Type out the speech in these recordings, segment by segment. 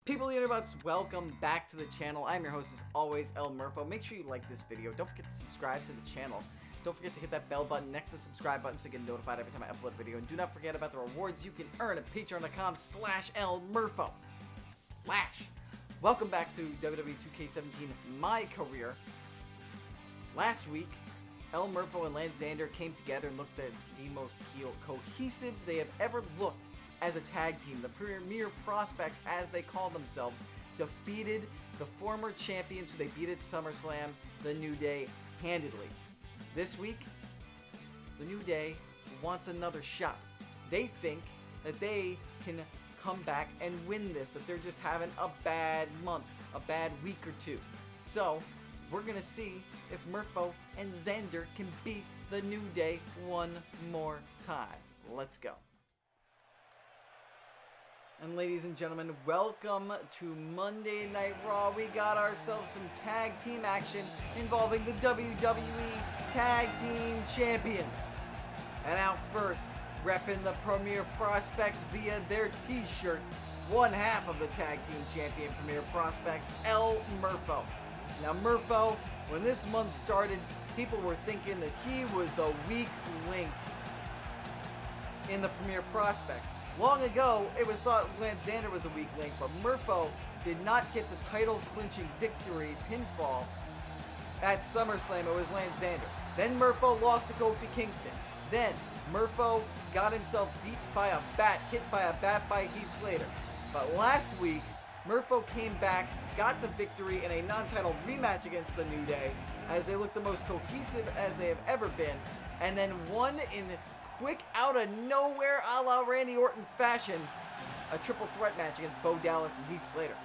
People of the Internets, welcome back to the channel. I'm your host as always, El Murpho. Make sure you like this video. Don't forget to subscribe to the channel. Don't forget to hit that bell button next to the subscribe button so you get notified every time I upload a video. And do not forget about the rewards you can earn at patreon.com/elmurpho. Welcome back to WWE 2K17 MyCareer. Last week, El Murpho and Lance Xander came together and looked as the most cohesive they have ever looked as a tag team. The premier prospects, as they call themselves, defeated the former champions who they beat at SummerSlam, the New Day, handedly. This week, the New Day wants another shot. They think that they can come back and win this, that they're just having a bad month, a bad week or two. So, we're going to see if Murpho and Xander can beat the New Day one more time. Let's go. And ladies and gentlemen, welcome to Monday Night Raw. We got ourselves some tag team action involving the WWE Tag Team Champions. And out first, repping the Premier Prospects via their t-shirt, one half of the Tag Team Champion Premier Prospects, El Murpho. Now Murpho, when this month started, people were thinking that he was the weak link in the Premier Prospects. Long ago, it was thought Lance Xander was the weak link, but Murpho did not get the title-clinching victory pinfall at SummerSlam. It was Lance Xander. Then Murpho lost to Kofi Kingston. Then Murpho got himself beat by a bat, hit by a bat by Heath Slater. But last week, Murpho came back, got the victory in a non-title rematch against the New Day, as they looked the most cohesive as they have ever been, and then won in quick, out of nowhere, a la Randy Orton fashion, a triple threat match against Bo Dallas and Heath Slater.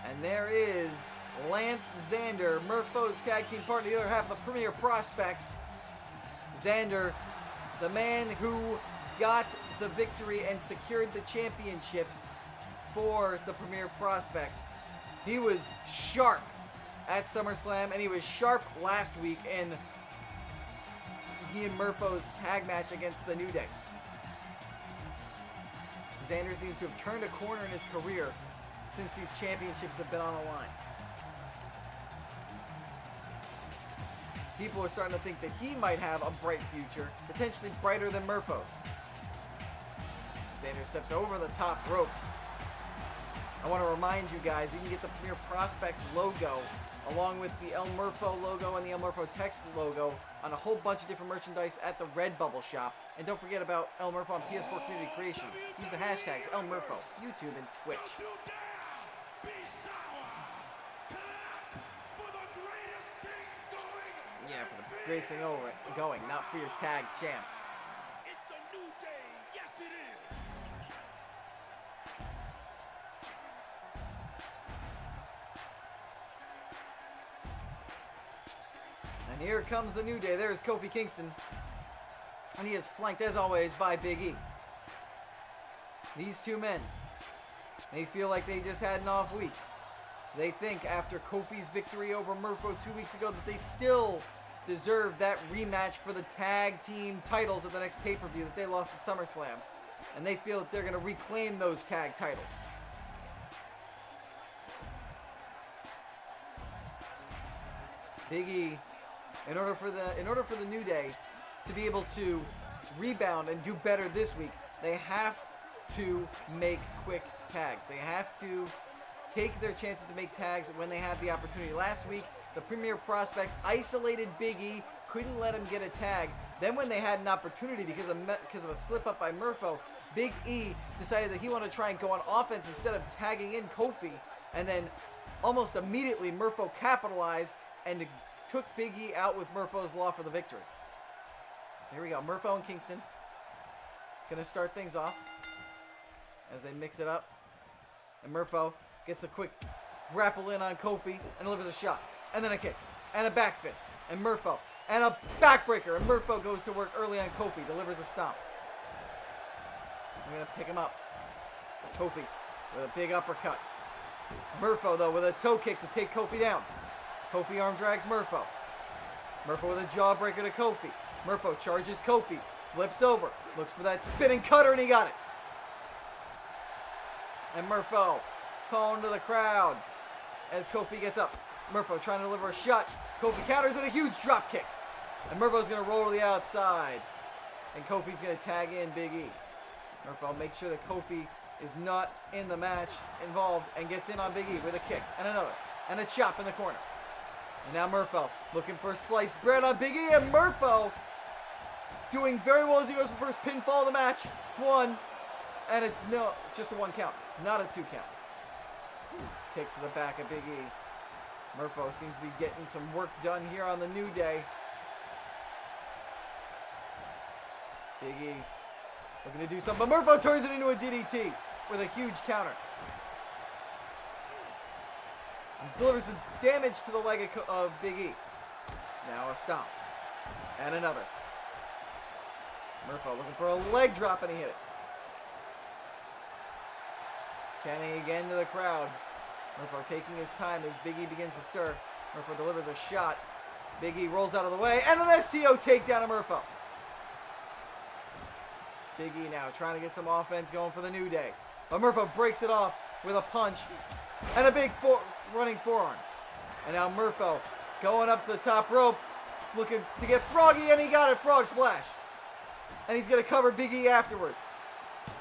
And there is Lance Xander, Murpho's tag team partner, the other half of the Premier Prospects. Xander, the man who got the victory and secured the championships for the Premier Prospects. He was sharp at SummerSlam, and he was sharp last week in he and Murpho's tag match against the New Day. Xander seems to have turned a corner in his career since these championships have been on the line. People are starting to think that he might have a bright future, potentially brighter than Murpho's. Xander steps over the top rope. I want to remind you guys, you can get the Premier Prospects logo along with the El Murpho logo and the El Murpho text logo on a whole bunch of different merchandise at the Redbubble shop. And don't forget about El Murpho on PS4 Community Creations. Use the hashtags El Murpho, YouTube, and Twitch. Yeah, for the greatest thing going, not for your tag champs. It's a new day, yes it is. And here comes the New Day. There's Kofi Kingston. And he is flanked, as always, by Big E. These two men, they feel like they just had an off week. They think after Kofi's victory over Murpho 2 weeks ago that they still deserve that rematch for the tag team titles at the next pay-per-view that they lost at SummerSlam. And they feel that they're going to reclaim those tag titles. Big E, in order for the New Day to be able to rebound and do better this week, they have to make quick tags. They have to take their chances to make tags when they have the opportunity. Last week, the Premier Prospects isolated Big E, couldn't let him get a tag. Then when they had an opportunity because of a slip-up by Murpho, Big E decided that he wanted to try and go on offense instead of tagging in Kofi. And then almost immediately, Murpho capitalized and took Big E out with Murpho's Law for the victory. So here we go. Murpho and Kingston going to start things off as they mix it up. And Murpho gets a quick grapple in on Kofi and delivers a shot. And then a kick. And a back fist. And Murpho. And a backbreaker. And Murpho goes to work early on Kofi. Delivers a stomp. We're going to pick him up. Kofi with a big uppercut. Murpho, though, with a toe kick to take Kofi down. Kofi arm drags Murpho. Murpho with a jawbreaker to Kofi. Murpho charges Kofi. Flips over. Looks for that spinning cutter, and he got it. And Murpho calling to the crowd as Kofi gets up. Murpho trying to deliver a shot. Kofi counters and a huge drop kick. And Murpho's going to roll to the outside. And Kofi's going to tag in Big E. Murpho makes sure that Kofi is not in the match involved and gets in on Big E with a kick and another. And a chop in the corner. And now Murpho looking for sliced bread on Big E. And Murpho doing very well as he goes for first pinfall of the match. One. And just a 1 count. Not a 2 count. Kick to the back of Big E. Murpho seems to be getting some work done here on the New Day. Big E looking to do something, but Murpho turns it into a DDT with a huge counter. And delivers some damage to the leg of Big E. It's now a stomp. And another. Murpho looking for a leg drop, and he hit it. Chanting again to the crowd. Murpho taking his time as Big E begins to stir. Murpho delivers a shot. Big E rolls out of the way, and an STO takedown of Murpho. Big E now trying to get some offense going for the New Day. But Murpho breaks it off with a punch and a big running forearm. And now Murpho going up to the top rope, looking to get Froggy, and he got it, frog splash. And he's going to cover Big E afterwards.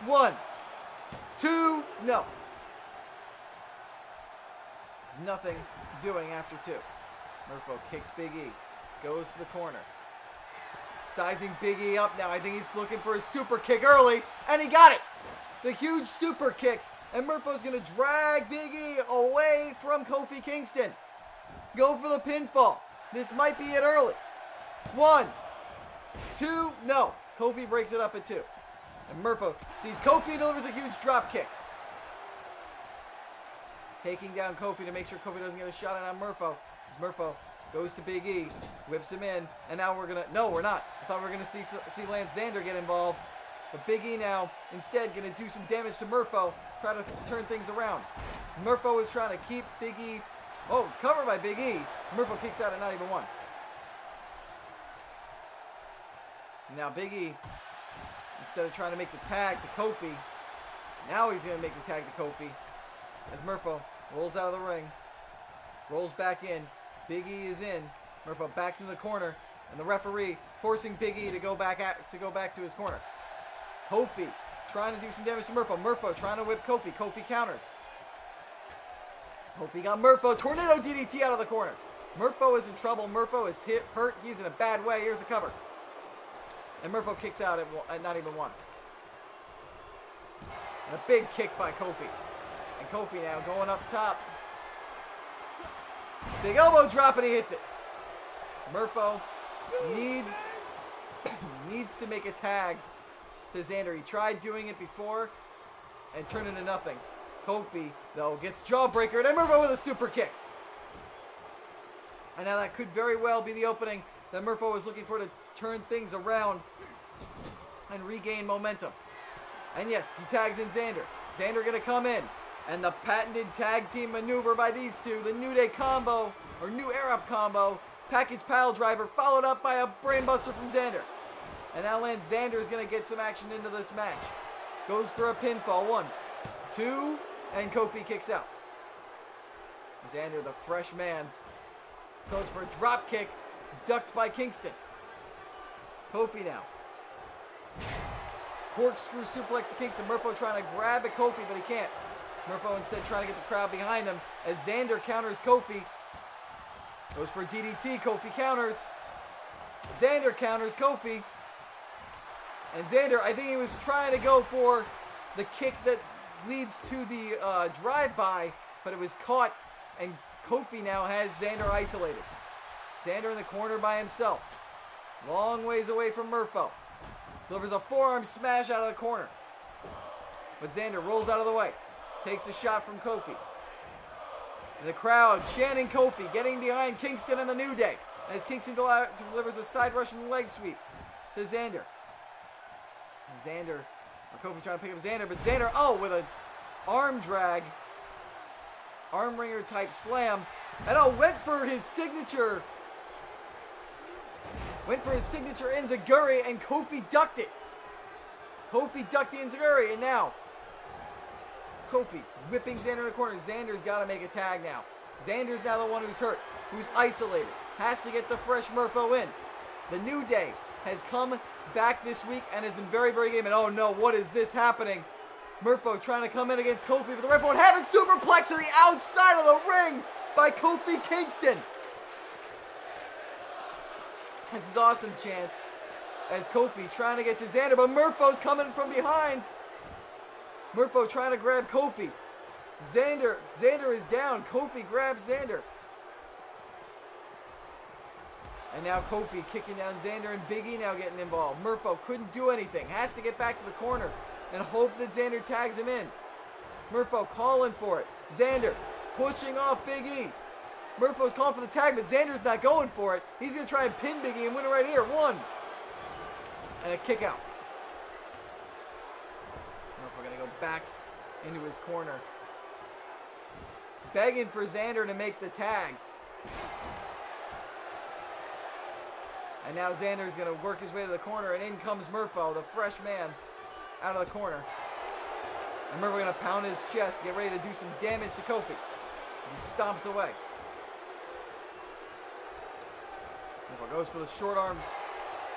1, 2, no. Nothing doing after 2. Murpho kicks Big E, goes to the corner. Sizing Big E up now. I think he's looking for a super kick early, and he got it. The huge super kick, and Murpho's going to drag Big E away from Kofi Kingston. Go for the pinfall. This might be it early. 1, 2, no. Kofi breaks it up at 2. And Murpho sees Kofi and delivers a huge drop kick. Taking down Kofi to make sure Kofi doesn't get a shot on Murpho. As Murpho goes to Big E, whips him in, and now we're not. I thought we were gonna see Lance Xander get involved. But Big E now, instead, gonna do some damage to Murpho, try to turn things around. Murpho is trying to keep Big E, covered by Big E. Murpho kicks out at not even 1. Now Big E, instead of trying to make the tag to Kofi, now he's gonna make the tag to Kofi. As Murpho rolls out of the ring, rolls back in. Big E is in. Murpho backs in the corner, and the referee forcing Big E to go back to his corner. Kofi trying to do some damage to Murpho. Murpho trying to whip Kofi. Kofi counters. Kofi got Murpho. Tornado DDT out of the corner. Murpho is in trouble. Murpho is hurt. He's in a bad way. Here's the cover. And Murpho kicks out at not even 1. And a big kick by Kofi. And Kofi now going up top. Big elbow drop, and he hits it. Murpho needs to make a tag to Xander. He tried doing it before and turned into nothing. Kofi, though, gets jawbreaker, and Murpho with a super kick. And now that could very well be the opening that Murpho was looking for to turn things around and regain momentum. And yes, he tags in Xander. Xander gonna come in. And the patented tag team maneuver by these two, the New Day combo, or New Era combo, package pile driver, followed up by a brainbuster from Xander. And now Lance Xander is going to get some action into this match. Goes for a pinfall. 1, 2, and Kofi kicks out. Xander, the fresh man, goes for a drop kick, ducked by Kingston. Kofi now. Corkscrew suplex to Kingston. Murpho trying to grab at Kofi, but he can't. Murpho instead trying to get the crowd behind him as Xander counters Kofi. Goes for DDT. Kofi counters. Xander counters Kofi. And Xander, I think he was trying to go for the kick that leads to the drive-by, but it was caught, and Kofi now has Xander isolated. Xander in the corner by himself. Long ways away from Murpho. Delivers a forearm smash out of the corner. But Xander rolls out of the way. Takes a shot from Kofi. And the crowd chanting Kofi, getting behind Kingston and the New Day. As Kingston delivers a side Russian leg sweep to Xander. And Xander, or Kofi trying to pick up Xander, but Xander, with an arm drag, arm wringer type slam. And went for his signature Went for his signature enziguri, and Kofi ducked it. Kofi ducked the enziguri, and now Kofi whipping Xander in the corner. Xander's got to make a tag now. Xander's now the one who's hurt, who's isolated. Has to get the fresh Murpho in. The New Day has come back this week and has been very, very game. And oh no, what is this happening? Murpho trying to come in against Kofi, but the ref won't have it. Superplex to the outside of the ring by Kofi Kingston. This is awesome chance as Kofi trying to get to Xander, but Murpho's coming from behind. Murpho trying to grab Kofi. Xander is down. Kofi grabs Xander. And now Kofi kicking down Xander, and Big E now getting involved. Murpho couldn't do anything. Has to get back to the corner and hope that Xander tags him in. Murpho calling for it. Xander pushing off Big E. Murpho's calling for the tag, but Xander's not going for it. He's going to try and pin Big E and win it right here. 1. And a kick out. Murpho going to go back into his corner, begging for Xander to make the tag. And now Xander's going to work his way to the corner, and in comes Murpho, the fresh man, out of the corner. And Murpho going to pound his chest, get ready to do some damage to Kofi. He stomps away. Murpho goes for the short arm,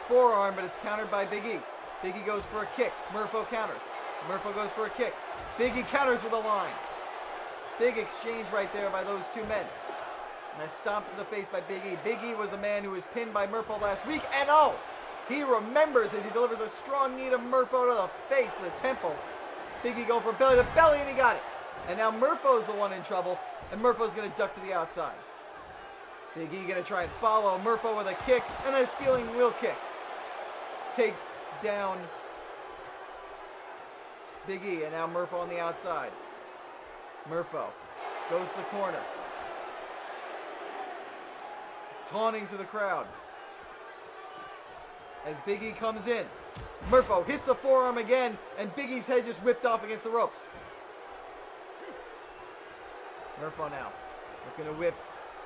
forearm, but it's countered by Big E. Big E goes for a kick. Murpho counters. Murpho goes for a kick. Big E counters with a line. Big exchange right there by those two men. And a stomp to the face by Big E. Big E was a man who was pinned by Murpho last week. And oh, he remembers as he delivers a strong knee to Murpho to the face, to the temple. Big E go for belly to belly, and he got it. And now Murpho's the one in trouble, and Murpho's going to duck to the outside. Big E going to try and follow Murpho with a kick, and a spilling wheel kick. Takes down Big E, and now Murpho on the outside. Murpho goes to the corner, taunting to the crowd. As Big E comes in, Murpho hits the forearm again, and Big E's head just whipped off against the ropes. Murpho now looking to whip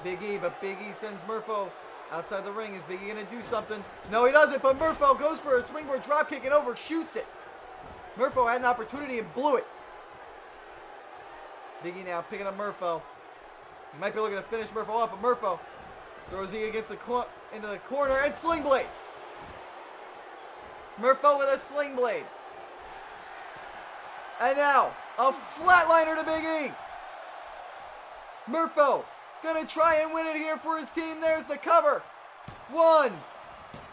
Big E, but Big E sends Murpho outside the ring. Is Big E going to do something? No, he doesn't, but Murpho goes for a springboard dropkick and overshoots it. Murpho had an opportunity and blew it. Big E now picking up Murpho. He might be looking to finish Murpho off, but Murpho throws E against into the corner, and sling blade. Murpho with a sling blade. And now, a flatliner to Big E. Murpho gonna try and win it here for his team. There's the cover. 1,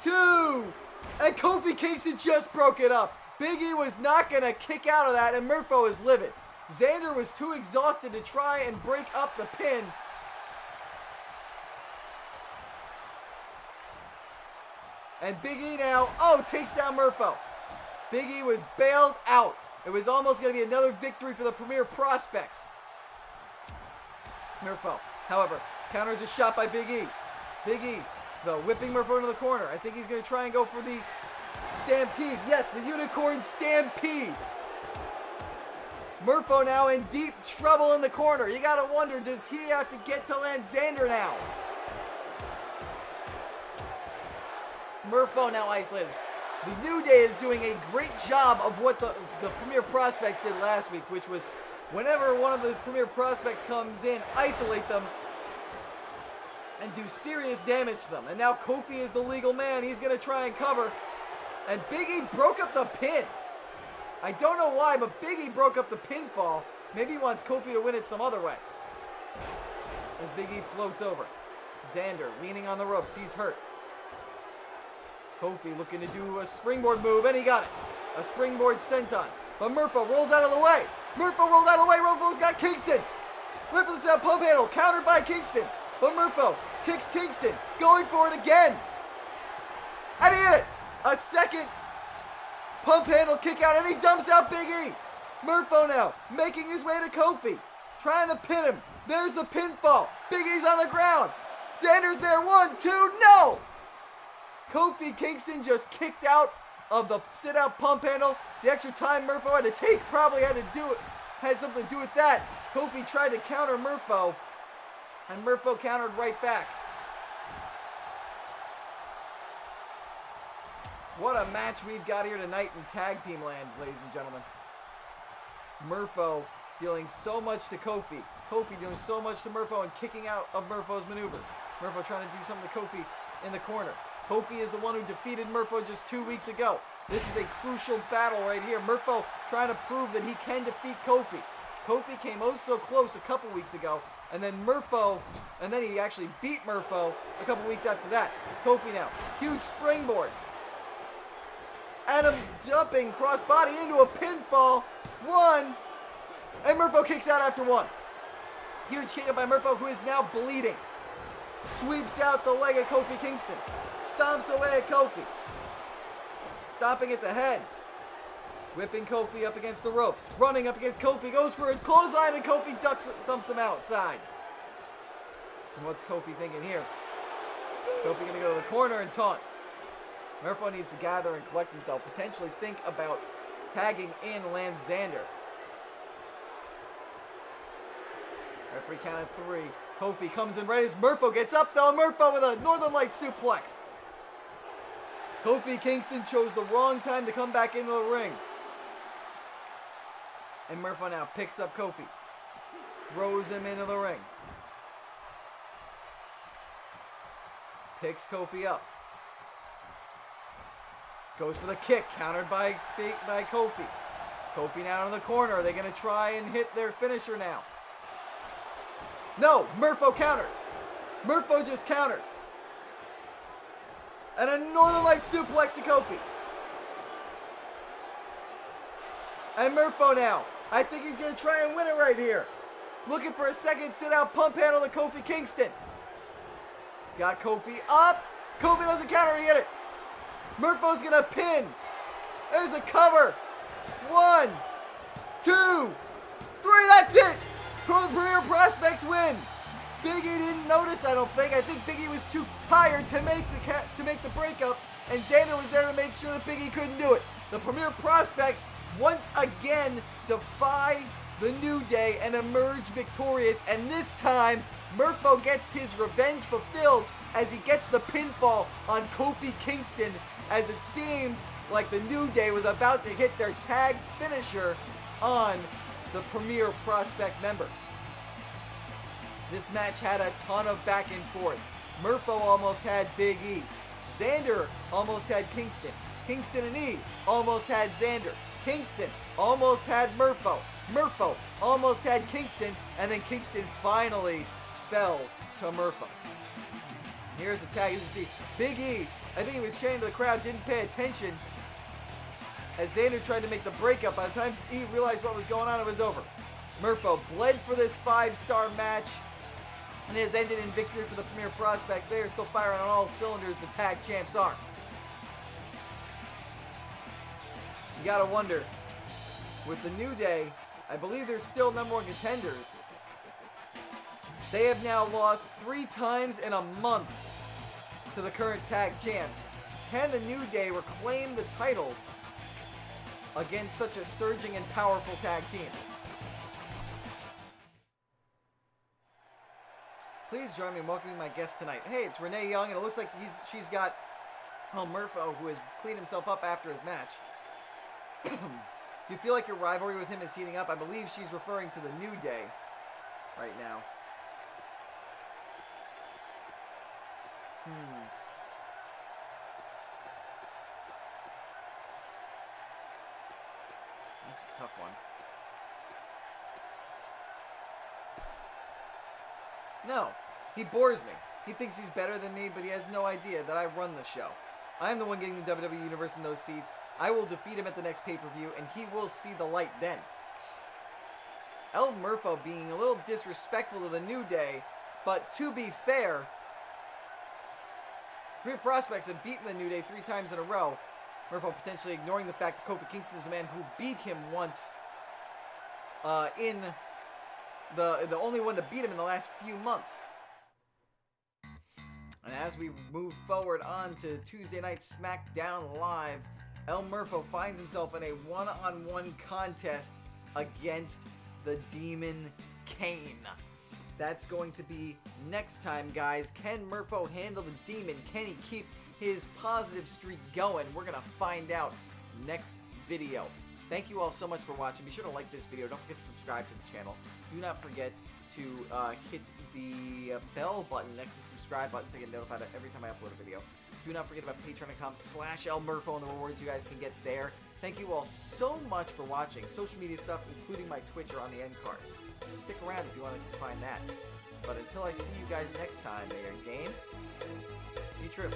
2, and Kofi Kingston just broke it up. Big E was not gonna kick out of that, and Murpho is livid. Xander was too exhausted to try and break up the pin. And Big E now, takes down Murpho. Big E was bailed out. It was almost going to be another victory for the Premier Prospects. Murpho, however, counters a shot by Big E. Big E, though, whipping Murpho into the corner. I think he's going to try and go for the Stampede. Yes, the Unicorn Stampede. Murpho now in deep trouble in the corner. You got to wonder, does he have to get to Lance Xander now? Murpho now isolated. The New Day is doing a great job of what the Premier Prospects did last week, which was whenever one of the Premier Prospects comes in, isolate them and do serious damage to them. And now Kofi is the legal man. He's going to try and cover. And Big E broke up the pin. I don't know why, but Big E broke up the pinfall. Maybe he wants Kofi to win it some other way. As Big E floats over. Xander leaning on the ropes. He's hurt. Kofi looking to do a springboard move, and he got it. A springboard senton. But Murpho rolls out of the way. Murpho rolled out of the way. Murpho's got Kingston. Lifting the out pump handle, countered by Kingston. But Murpho kicks Kingston, going for it again. And he hit it. A second pump handle kick out, and he dumps out Big E. Murpho now making his way to Kofi, trying to pin him. There's the pinfall. Big E's on the ground. Xander's there. 1, 2, no! Kofi Kingston just kicked out of the sit-out pump handle. The extra time Murpho had to take probably had something to do with that. Kofi tried to counter Murpho, and Murpho countered right back. What a match we've got here tonight in tag team land, ladies and gentlemen. Murpho dealing so much to Kofi. Kofi doing so much to Murpho and kicking out of Murpho's maneuvers. Murpho trying to do something to Kofi in the corner. Kofi is the one who defeated Murpho just 2 weeks ago. This is a crucial battle right here. Murpho trying to prove that he can defeat Kofi. Kofi came oh so close a couple weeks ago, and then he actually beat Murpho a couple weeks after that. Kofi now, huge springboard. Adam jumping crossbody into a pinfall. 1, and Murpho kicks out after 1. Huge kick up by Murpho, who is now bleeding. Sweeps out the leg of Kofi Kingston. Stomps away at Kofi. Stopping at the head. Whipping Kofi up against the ropes. Running up against Kofi. Goes for a clothesline and Kofi dumps him outside. And what's Kofi thinking here? Kofi going to go to the corner and taunt. Murpho needs to gather and collect himself. Potentially think about tagging in Lance Xander. Referee count of 3. Kofi comes in right as Murpho gets up though. Murpho with a Northern Light suplex. Kofi Kingston chose the wrong time to come back into the ring. And Murpho now picks up Kofi. Throws him into the ring. Picks Kofi up. Goes for the kick, countered by Kofi. Kofi now in the corner. Are they going to try and hit their finisher now? No, Murpho countered. Murpho just countered. And a Northern Light suplex to Kofi. And Murpho now. I think he's going to try and win it right here. Looking for a second sit-out pump handle to Kofi Kingston. He's got Kofi up. Kofi doesn't counter, he hit it. Murpho's going to pin. There's the cover. 1, 2, 3, that's it. Premier Prospects win. Big E didn't notice, I don't think. I think Big E was too tired to make the breakup, and Xander was there to make sure that Big E couldn't do it. The Premier Prospects once again defy the New Day and emerge victorious, and this time Murpho gets his revenge fulfilled as he gets the pinfall on Kofi Kingston, as it seemed like the New Day was about to hit their tag finisher on the Premier Prospect member. This match had a ton of back and forth. Murpho almost had Big E. Xander almost had Kingston. Kingston and E almost had Xander. Kingston almost had Murpho. Murpho almost had Kingston, and then Kingston finally fell to Murpho. Here's the tag. As you see, Big E, I think he was chanting to the crowd, didn't pay attention as Xander tried to make the breakup. By the time E realized what was going on, it was over. Murpho bled for this 5-star match, and it has ended in victory for the Premier Prospects. They are still firing on all cylinders, the tag champs are. You gotta wonder, with the New Day, I believe they're still number 1 contenders. They have now lost 3 times in a month to the current tag champs. Can the New Day reclaim the titles against such a surging and powerful tag team? Please join me in welcoming my guest tonight. Hey, it's Renee Young, and it looks like she's got Murpho, who has cleaned himself up after his match. Do you feel like your rivalry with him is heating up? I believe she's referring to the New Day right now. That's a tough one. No, he bores me. He thinks he's better than me, but he has no idea that I run the show. I am the one getting the WWE Universe in those seats. I will defeat him at the next pay-per-view, and he will see the light then. El Murpho being a little disrespectful to the New Day, but to be fair, Premier Prospects have beaten the New Day 3 times in a row. Murpho potentially ignoring the fact that Kofi Kingston is a man who beat him once in the only one to beat him in the last few months. And as we move forward on to Tuesday Night SmackDown Live, El Murpho finds himself in a one-on-one contest against the Demon Kane. That's going to be next time, guys. Can Murpho handle the Demon? Can he keep his positive streak going? We're going to find out next video. Thank you all so much for watching. Be sure to like this video. Don't forget to subscribe to the channel. Do not forget to hit the bell button next to the subscribe button so you get notified every time I upload a video. Do not forget about patreon.com/lmurpho and the rewards you guys can get there. Thank you all so much for watching. Social media stuff, including my Twitch, are on the end card. So stick around if you want to find that. But until I see you guys next time, may your game be true.